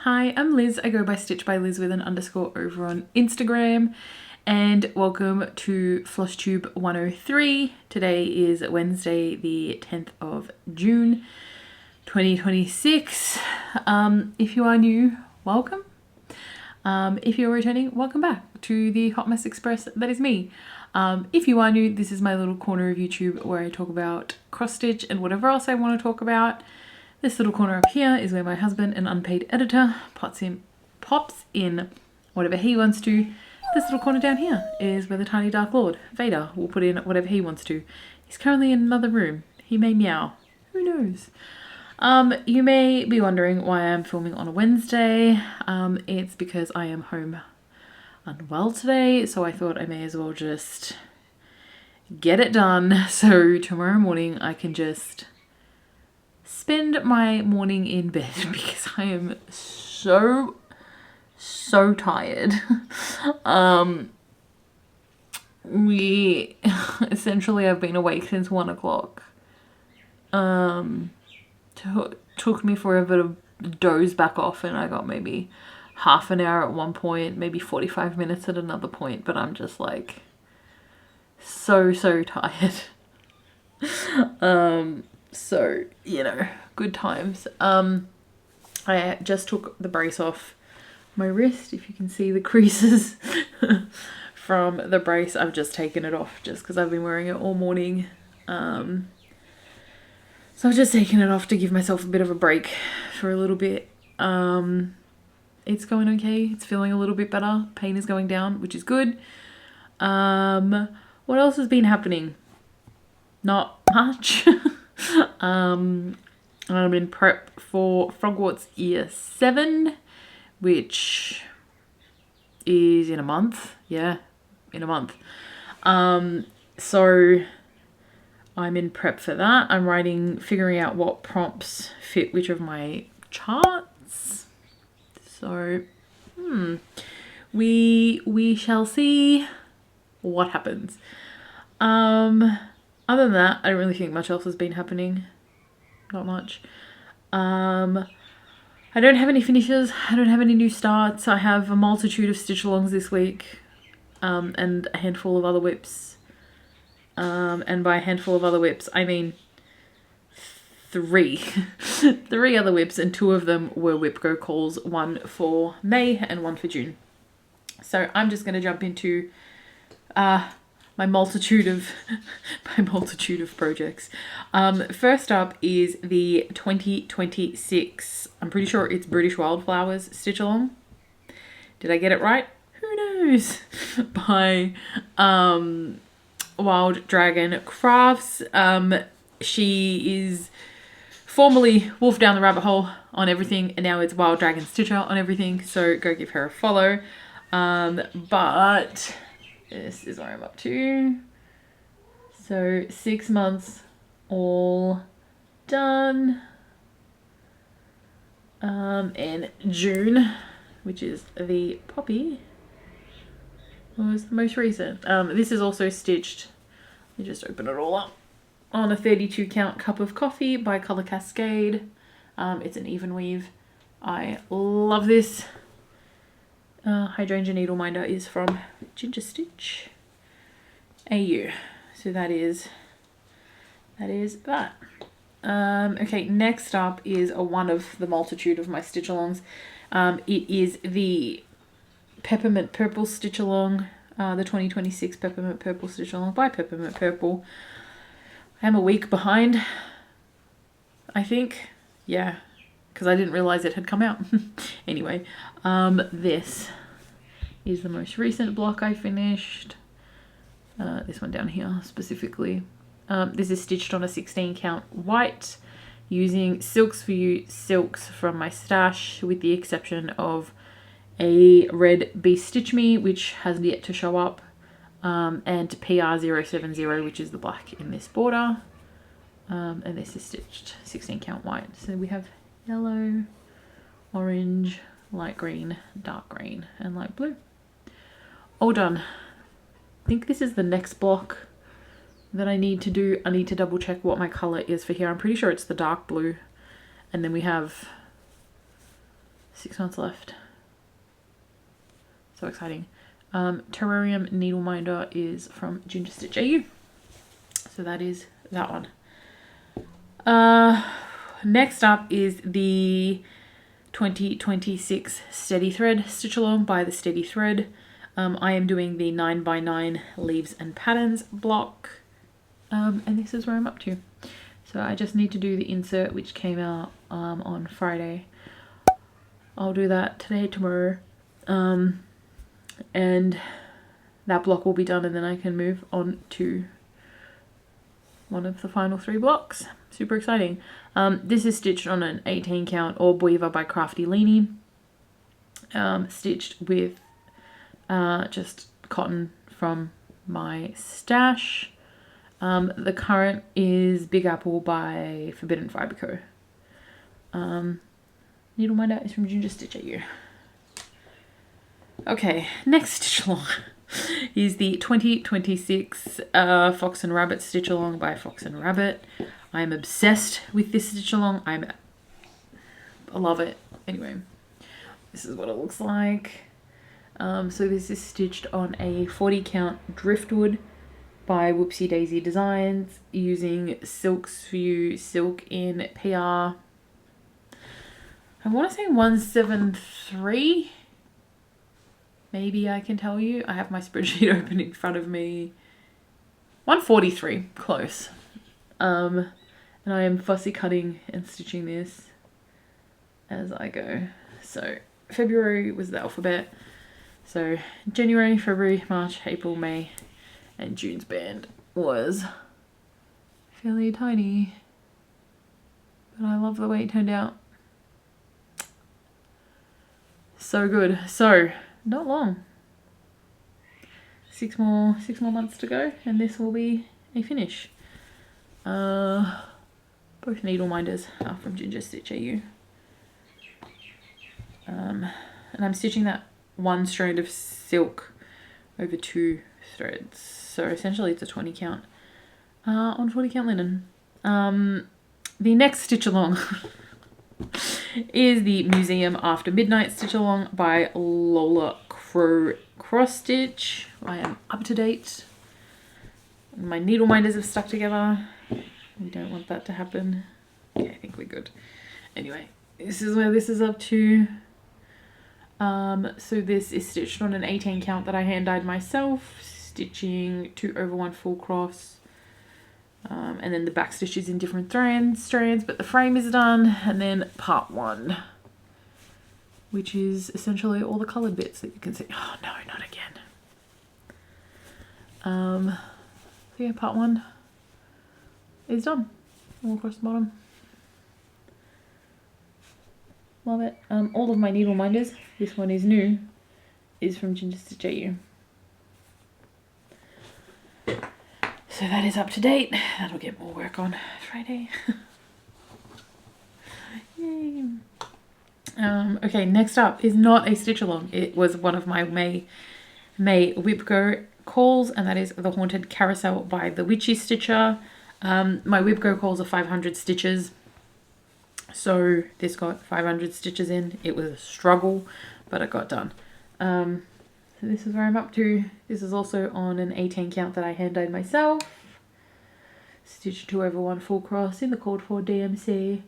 Hi, I'm Liz. I go by Stitch by Liz with an underscore over on Instagram. And welcome to Flosstube 103. Today is Wednesday, the 10th of June, 2026. If you are new, welcome. If you're returning, welcome back to the Hot Mess Express that is me. If you are new, this is my little corner of YouTube where I talk about cross stitch and whatever else I want to talk about. This little corner up here is where my husband, an unpaid editor, pops in whatever he wants to. This little corner down here is where the tiny Dark Lord, Vader, will put in whatever he wants to. He's currently in another room. He may meow. Who knows? You may be wondering why I'm filming on a Wednesday. It's because I am home unwell today, so I thought I may as well just get it done. So tomorrow morning I can just spend my morning in bed because I am so tired. We essentially have been awake since 1 o'clock. Took me forever to doze back off, and I got maybe half an hour at one point, maybe 45 minutes at another point, but I'm just like so tired. So, you know, good times. I just took the brace off my wrist. If you can see the creases from the brace, I've just taken it off just because I've been wearing it all morning. So I've just taken it off to give myself a bit of a break for a little bit. It's going okay. It's feeling a little bit better. Pain is going down, which is good. What else has been happening? Not much. I'm in prep for Frogwarts Year 7, which is in a month. Yeah, in a month. So I'm in prep for that. I'm figuring out what prompts fit which of my charts. So, we shall see what happens. Other than that, I don't really think much else has been happening. Not much. I don't have any finishes. I don't have any new starts. I have a multitude of stitch alongs this week, and a handful of other whips. And by a handful of other whips, I mean 3. 3 other whips, and 2 of them were whip go calls, 1 for May and 1 for June. So I'm just going to jump into my multitude of projects. First up is the 2026, I'm pretty sure it's British Wildflowers stitch along. Did I get it right? Who knows? By Wild Dragon Crafts. She is formerly Wolf Down the Rabbit Hole on everything, and now it's Wild Dragon Stitcher on everything, so go give her a follow. But this is where I'm up to. So 6 months all done. And June, which is the poppy, was the most recent. This is also stitched. Let me just open it all up. On a 32 count cup of coffee by Colour Cascade. It's an even weave. I love this. Hydrangea Needle Minder is from Ginger Stitch AU. So that is that. Okay, next up is one of the multitude of my stitch alongs. It is the Peppermint Purple stitch along, the 2026 Peppermint Purple stitch along by Peppermint Purple. I am a week behind, I think. Yeah, because I didn't realize it had come out. Anyway, this is the most recent block I finished. This one down here specifically. This is stitched on a 16 count white using Silks for You silks from my stash, with the exception of a red Be Stitch Me, which has yet to show up, and PR070, which is the black in this border. And this is stitched 16 count white. So we have yellow, orange, light green, dark green, and light blue. All done. I think this is the next block that I need to do. I need to double check what my color is for here. I'm pretty sure it's the dark blue. And then we have 6 months left. So exciting. Terrarium Needleminder is from Ginger Stitch AU. So that is that one. Next up is the 2026 Steady Thread Stitch Along by the Steady Thread. I am doing the 9x9 Leaves and Patterns block. And this is where I'm up to. So I just need to do the insert, which came out on Friday. I'll do that today, tomorrow. And that block will be done, and then I can move on to one of the final 3 blocks. Super exciting. This is stitched on an 18 count Orb Weaver by Crafty Leanie. Stitched with just cotton from my stash. The current is Big Apple by Forbidden Fibre Co. Needleminder is from Ginger Stitch AU. Okay, next stitch along is the 2026 Fox and Rabbit Stitch Along by Fox and Rabbit. I am obsessed with this stitch along. I love it. Anyway, this is what it looks like. So this is stitched on a 40 count driftwood by Whoopsie Daisy Designs using Silks for You silk in PR. I want to say 173. Maybe I can tell you. I have my spreadsheet open in front of me. 143, close. And I am fussy cutting and stitching this as I go. So February was the alphabet. So January, February, March, April, May, and June's band was fairly tiny. But I love the way it turned out. So good. So not long. 6 more months to go, and this will be a finish. Both needle minders are from Ginger Stitch AU. And I'm stitching that one strand of silk over 2 threads. So essentially it's a 20 count on 40 count linen. The next stitch along is the Museum After Midnight Stitch Along by Lola Cross Stitch. I am up to date. My needle minders have stuck together. We don't want that to happen. Okay, I think we're good. Anyway, this is where this is up to. So this is stitched on an 18 count that I hand dyed myself, stitching 2 over 1 full cross. And then the back stitch is in different strands, but the frame is done. And then part 1, which is essentially all the coloured bits that you can see. Oh no, not again. So yeah, part 1 is done, all across the bottom. Love it. All of my needle minders, this one is new, is from Ginger Stitch AU. So that is up to date. That'll get more work on Friday. Yay. Okay, next up is not a stitch along. It was one of my May Whipco calls, and that is the Haunted Carousel by the Witchy Stitcher. My Whipco calls are 500 stitches. So this got 500 stitches in. It was a struggle, but it got done. So this is where I'm up to. This is also on an 18 count that I hand dyed myself. Stitch 2 over 1 full cross in the called for DMC.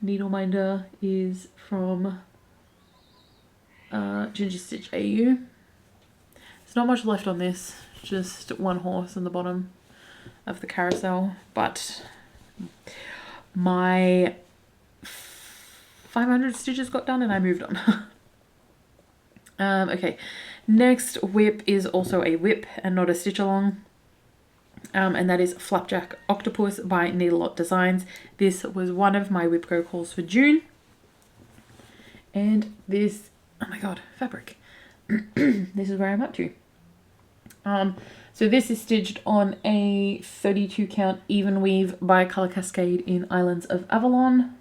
Needleminder is from Ginger Stitch AU. There's not much left on this, just 1 horse on the bottom of the carousel, but my 500 stitches got done and I moved on. Okay, next whip is also a whip and not a stitch along, and that is Flapjack Octopus by Needlelot Designs. This was one of my Whipco calls for June, and this, oh my god, fabric. This is where I'm up to. So this is stitched on a 32 count even weave by Colour Cascade in Islands of Avalon.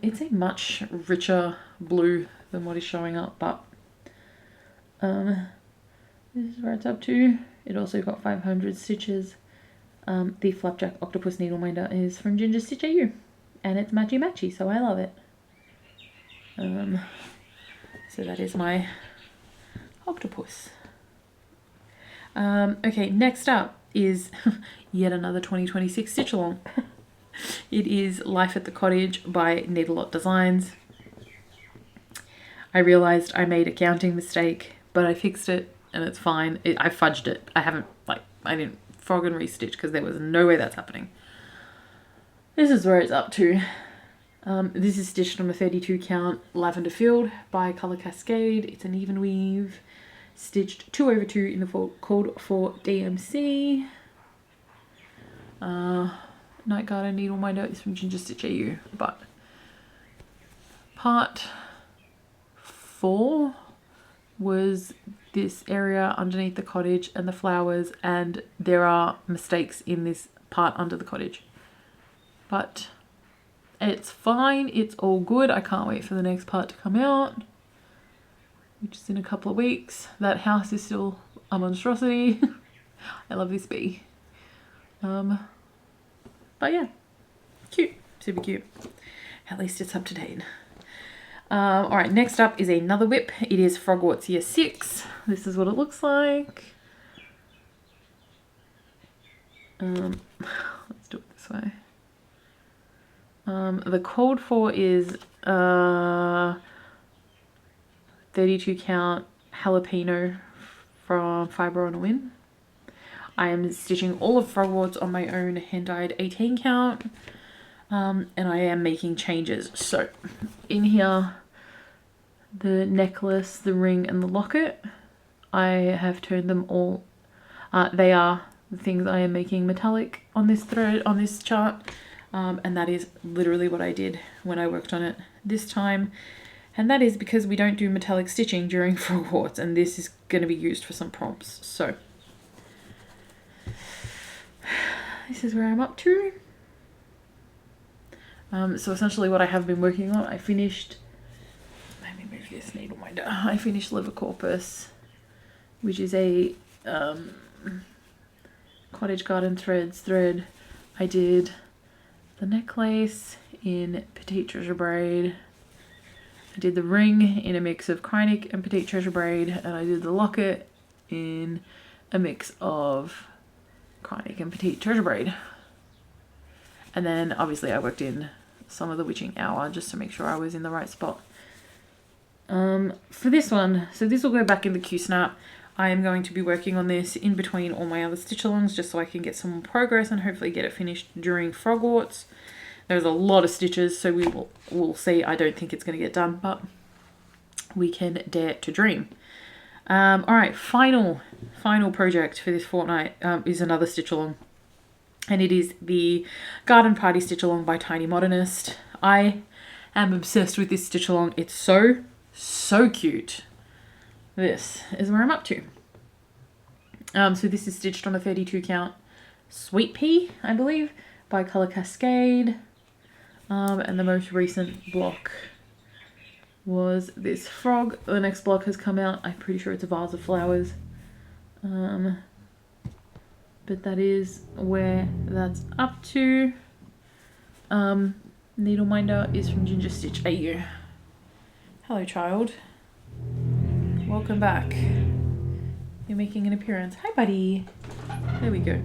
It's a much richer blue than what is showing up, but this is where it's up to. It also got 500 stitches. The Flapjack Octopus Needleminder is from Ginger Stitch AU. and it's matchy matchy, so I love it. So that is my octopus. Okay, next up is yet another 2026 stitch along. It is Life at the Cottage by Needlelot Designs. I realized I made a counting mistake, but I fixed it and it's fine. I fudged it. I didn't frog and restitch because there was no way that's happening. This is where it's up to. This is stitched on a 32 count Lavender Field by Colour Cascade. It's an even weave, stitched 2/2 in the called for DMC. Night Garden Needleminder is from Ginger Stitch AU, but part 4 was this area underneath the cottage and the flowers, and there are mistakes in this part under the cottage, but it's fine, it's all good. I can't wait for the next part to come out, which is in a couple of weeks. That house is still a monstrosity. I love this bee. But yeah, cute, super cute. At least it's up to date. All right, next up is another whip. It is Frogwarts Year 6. This is what it looks like. Let's do it this way. The code for is 32 count jalapeno from Fibre on a Win. I am stitching all of Frogwarts on my own hand-dyed 18 count, and I am making changes. So in here, the necklace, the ring, and the locket, I have turned them all, they are the things I am making metallic on this thread, on this chart, and that is literally what I did when I worked on it this time. And that is because we don't do metallic stitching during Frogwarts, and this is going to be used for some prompts. So this is where I'm up to. So essentially what I have been working on, I finished, let me move this needle minder. I finished Liver Corpus, which is a Cottage Garden Threads thread. I did the necklace in Petite Treasure Braid. I did the ring in a mix of Krynic and Petite Treasure Braid, and I did the locket in a mix of Krynic and Petite Treasure Braid. And then obviously I worked in some of the Witching Hour just to make sure I was in the right spot. For this one, so this will go back in the Q-Snap. I am going to be working on this in between all my other stitch-alongs just so I can get some more progress and hopefully get it finished during Frogwarts. There's a lot of stitches, so we'll see. I don't think it's going to get done, but we can dare to dream. All right, final project for this fortnight is another stitch-along. And it is the Garden Party stitch-along by Tiny Modernist. I am obsessed with this stitch-along. It's so cute. This is where I'm up to. So this is stitched on a 32 count Sweet Pea, I believe, by Colour Cascade. And the most recent block was this frog. The next block has come out. I'm pretty sure it's a vase of flowers. But that is where that's up to. Needleminder is from Ginger Stitch AU. Hello, child. Welcome back. You're making an appearance. Hi, buddy. There we go.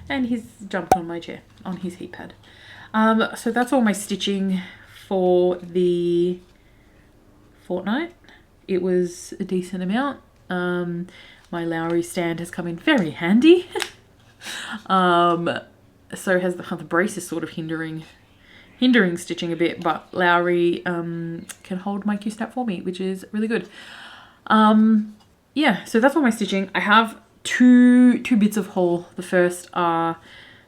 And he's jumped on my chair, on his heat pad. So that's all my stitching for the fortnight. It was a decent amount. My Lowry stand has come in very handy. So has the brace is sort of hindering stitching a bit, but Lowry can hold my Q-Snap for me, which is really good. Yeah, so that's all my stitching. I have two bits of haul. The first are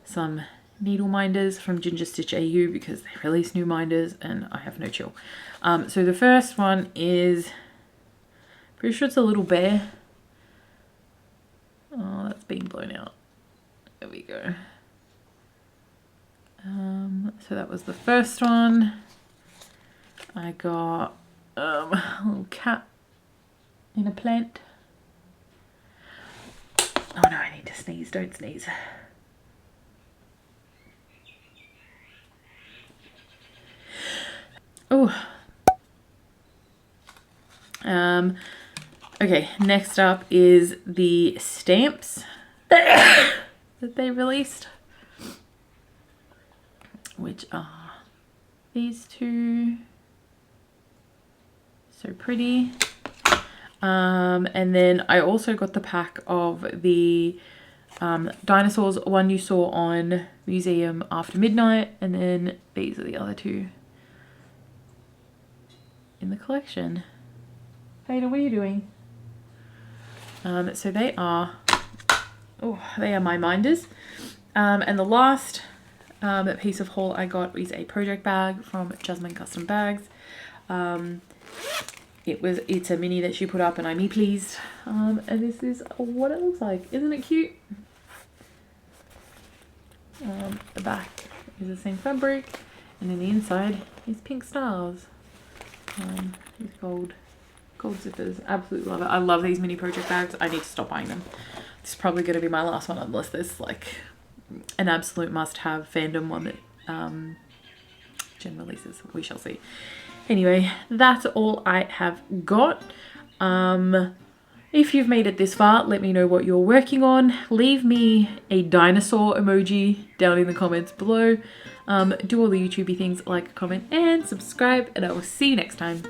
some needle minders from Ginger Stitch AU because they release new minders and I have no chill. So the first one is, pretty sure it's a little bear. Oh, that's being blown out. There we go. So that was the first one. I got a little cat in a plant. Oh no, I need to sneeze. Don't sneeze. Okay, next up is the stamps that they released, which are these two. So pretty. And then I also got the pack of the dinosaurs, one you saw on Museum After Midnight, and then these are the other two in the collection. Ada, what are you doing? So they are my minders. And the last piece of haul I got is a project bag from Jasmine Custom Bags. It's a mini that she put up and I'm pleased. And this is what it looks like. Isn't it cute? The back is the same fabric, and then the inside is pink stars. These gold zippers. Absolutely love it. I love these mini project bags. I need to stop buying them. This is probably going to be my last one unless there's like an absolute must-have fandom one that Jen releases. We shall see. Anyway, that's all I have got. If you've made it this far, let me know what you're working on. Leave me a dinosaur emoji down in the comments below. Do all the YouTubey things, like, comment, and subscribe, and I will see you next time.